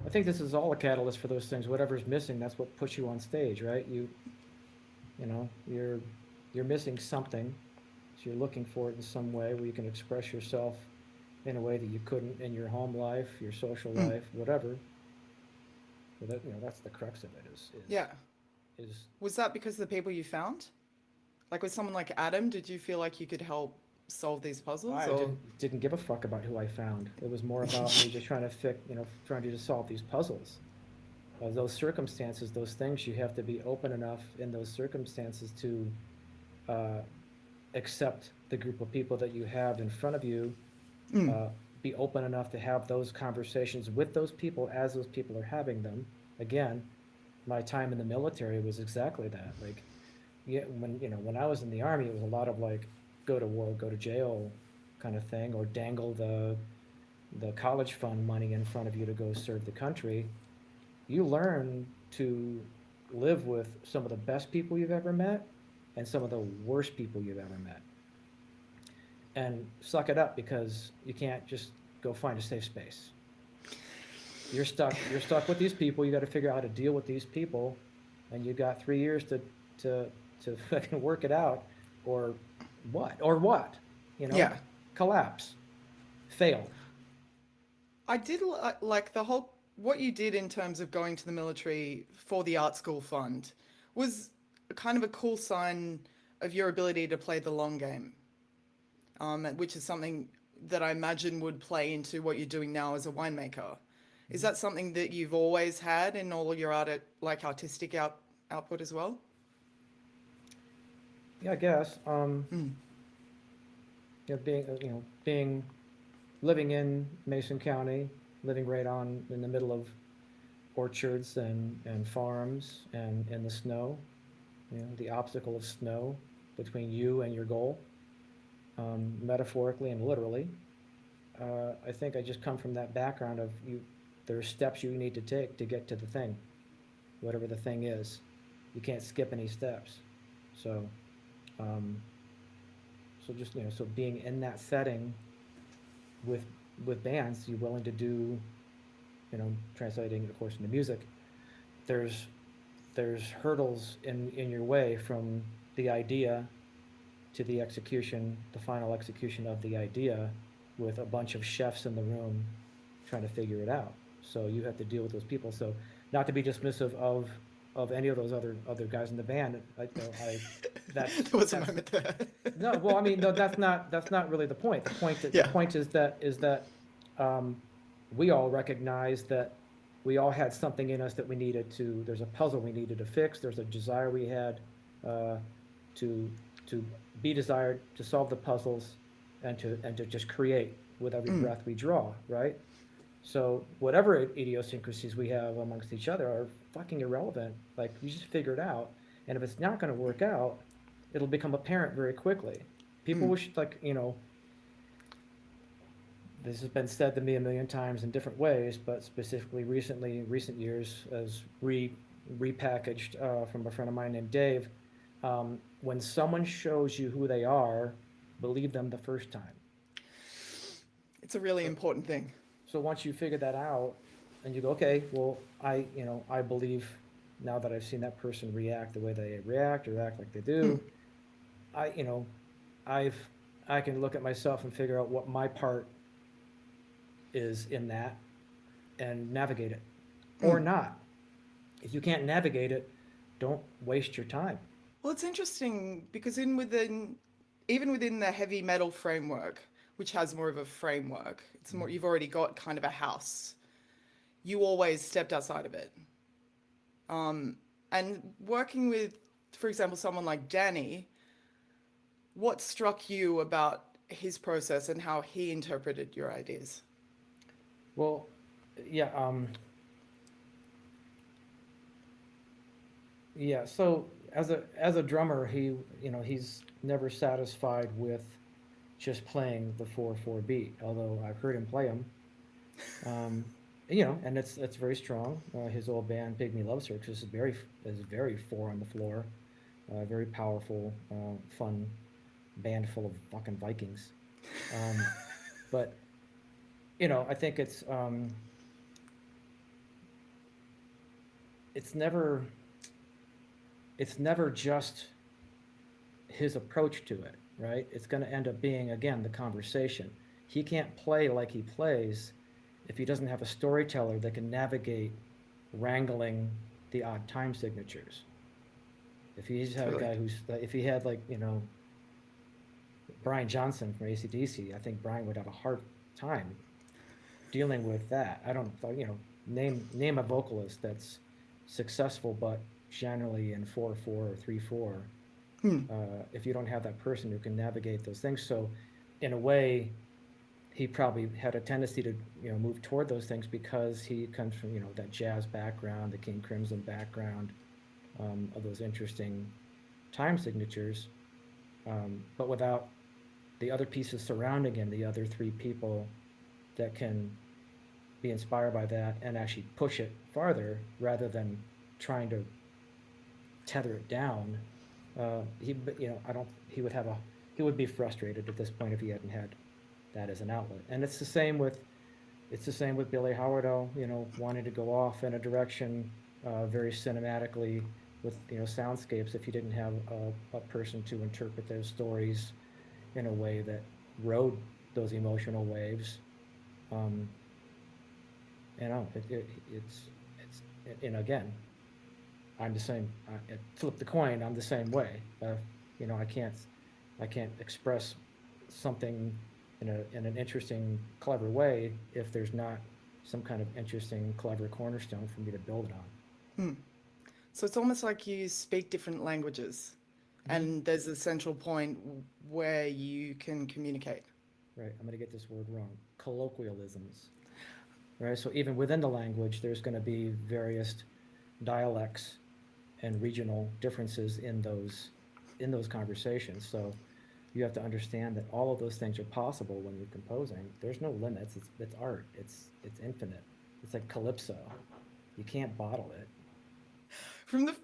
I think this is all a catalyst for those things. Whatever's missing, that's what puts you on stage, right? You know, you're missing something, so you're looking for it in some way where you can express yourself in a way that you couldn't in your home life, your social Mm. life, whatever. So that that's the crux of it. Yeah. Is Was that because of the people you found? Like with someone like Adam, did you feel like you could help solve these puzzles I or didn't give a fuck about who I found. It was more about me just trying to trying to just solve these puzzles. Those circumstances, those things, you have to be open enough in those circumstances to uh, accept the group of people that you have in front of you. mm. Uh, be open enough to have those conversations with those people as those people are having them. Again, my time in the military was exactly that. Like, yeah, when I was in the army, it was a lot of like, go to war, go to jail, kind of thing, or dangle the college fund money in front of you to go serve the country. You learn to live with some of the best people you've ever met and some of the worst people you've ever met, and suck it up because you can't just go find a safe space. You're stuck with these people. You got to figure out how to deal with these people, and you got 3 years to to fucking work it out, or what, you know, Yeah. collapse, fail. I did like the whole what you did in terms of going to the military for the art school fund was kind of a cool sign of your ability to play the long game, which is something that I imagine would play into what you're doing now as a winemaker. Is that something that you've always had in all your like artistic output as well? Yeah, I guess. Mm. Being living in Mason County, living right on in the middle of orchards and farms and in the snow, the obstacle of snow between you and your goal, metaphorically and literally. I think I just come from that background of you. There are steps you need to take to get to the thing, whatever the thing is. You can't skip any steps. So, um, so being in that setting with with bands, you're willing to do, translating, of course, into music. There's there's hurdles in your way from the idea to the execution, the final execution of the idea, with a bunch of chefs in the room trying to figure it out. So you have to deal with those people. So not to be dismissive of any of those other guys in the band. I that's There was a that's moment there. no. Well, I mean, no, that's not really the point. The Yeah. point is that um, we all recognize that we all had something in us that we needed to. There's a puzzle we needed to fix. There's a desire we had uh, to to be desired to solve the puzzles and to just create with every Mm. breath we draw. Right. So whatever idiosyncrasies we have amongst each other are fucking irrelevant. Like you just figure it out, and if it's not going to work out, it'll become apparent very quickly. People Mm. wish, like, this has been said to me a million times in different ways, but specifically recently, in recent years, as repackaged from a friend of mine named Dave. When someone shows you who they are, believe them the first time. It's a really So, important thing. so once you figure that out, and you go, okay, well, I believe now that I've seen that person react the way they react or act like they Mm. do, I, you know, I've, I can look at myself and figure out what my part is in that and navigate it or Mm. not. If you can't navigate it, don't waste your time. Well, it's interesting because in within even within the heavy metal framework, which has more of a framework, it's more you've already got kind of a house. You always stepped outside of it. And working with, for example, someone like Danny, what struck you about his process and how he interpreted your ideas? Well, yeah, yeah. So as a drummer, he's never satisfied with just playing the 4/4 beat. Although I've heard him play them, um, and it's very strong. His old band, Pygmy Love Search, is very four on the floor, very powerful, fun band full of fucking Vikings. Um, but I think it's it's never just his approach to it, right? It's going to end up being, again, the conversation. He can't play like he plays if he doesn't have a storyteller that can navigate wrangling the odd time signatures. If he's had a guy if he had, like, Brian Johnson from AC/DC, I think Brian would have a hard time dealing with that. I don't, name a vocalist that's successful, but generally in 4/4 or 3/4. If you don't have that person who can navigate those things. So in a way, he probably had a tendency to, move toward those things because he comes from, that jazz background, the King Crimson background, of those interesting time signatures, but without the other pieces surrounding him, the other three people that can be inspired by that and actually push it farther rather than trying to tether it down. He would be frustrated at this point if he hadn't had that as an outlet. And it's the same with Billy Howard, wanting to go off in a direction very cinematically with soundscapes. If he didn't have a person to interpret those stories in a way that rode those emotional waves, and again, I'm the same. Flip the coin. I'm the same way. I can't express something in an interesting, clever way if there's not some kind of interesting, clever cornerstone for me to build it on. So it's almost like you speak different languages, and there's a central point where you can communicate. Right. I'm going to get this word wrong. Colloquialisms. Right. So even within the language, there's going to be various dialects and regional differences in those conversations. So you have to understand that all of those things are possible when you're composing. There's no limits. It's art. It's infinite. It's like Calypso. You can't bottle it.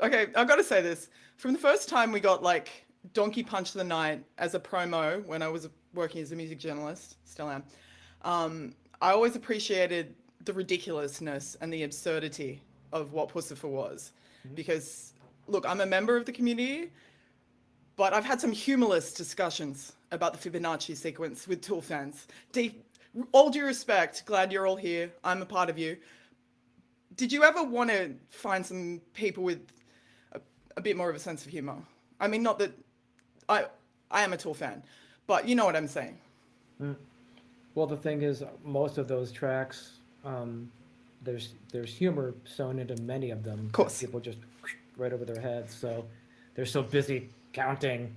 Okay, I've got to say this. From the first time we got like Donkey Punch the Night as a promo when I was working as a music journalist, still am, I always appreciated the ridiculousness and the absurdity of what Puscifer was. Because, look, I'm a member of the community, but I've had some humorless discussions about the Fibonacci sequence with Tool fans. All due respect, glad you're all here. I'm a part of you. Did you ever want to find some people with a bit more of a sense of humor? I mean, not that I am a Tool fan, but you know what I'm saying. Well, the thing is, most of those tracks, there's humor sewn into many of them. Of course. People just right over their heads. So they're so busy counting.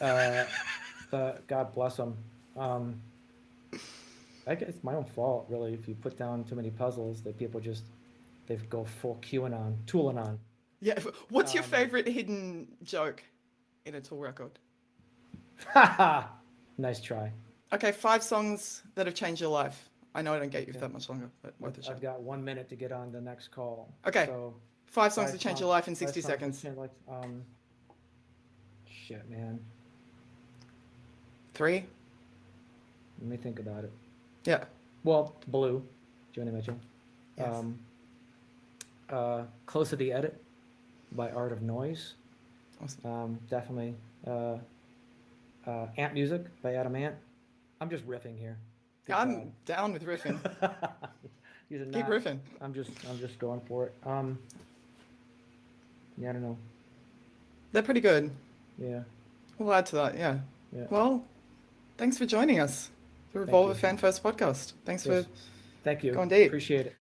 God bless them. I guess it's my own fault, really, if you put down too many puzzles that people they go full QAnon, Toolanon. Yeah. What's your favorite hidden joke in a Tool record? Nice try. Okay, 5 songs that have changed your life. I know I don't get you for that much longer, but worth a shot. I've got 1 minute to get on the next call. Okay. So 5 songs that change your life in 60 seconds. Shit, man. 3? Let me think about it. Yeah. Well, Blue, Joni Mitchell. Yes. Close to the Edit by Art of Noise. Awesome. Definitely. Ant Music by Adam Ant. I'm just riffing here. I'm down with riffing. Keep riffing. I'm just going for it. Yeah, I don't know. They're pretty good. Yeah. We'll add to that. Yeah. Well, thanks for joining us. The Revolver Fan First podcast. Thanks for Thank you. going deep. Appreciate it.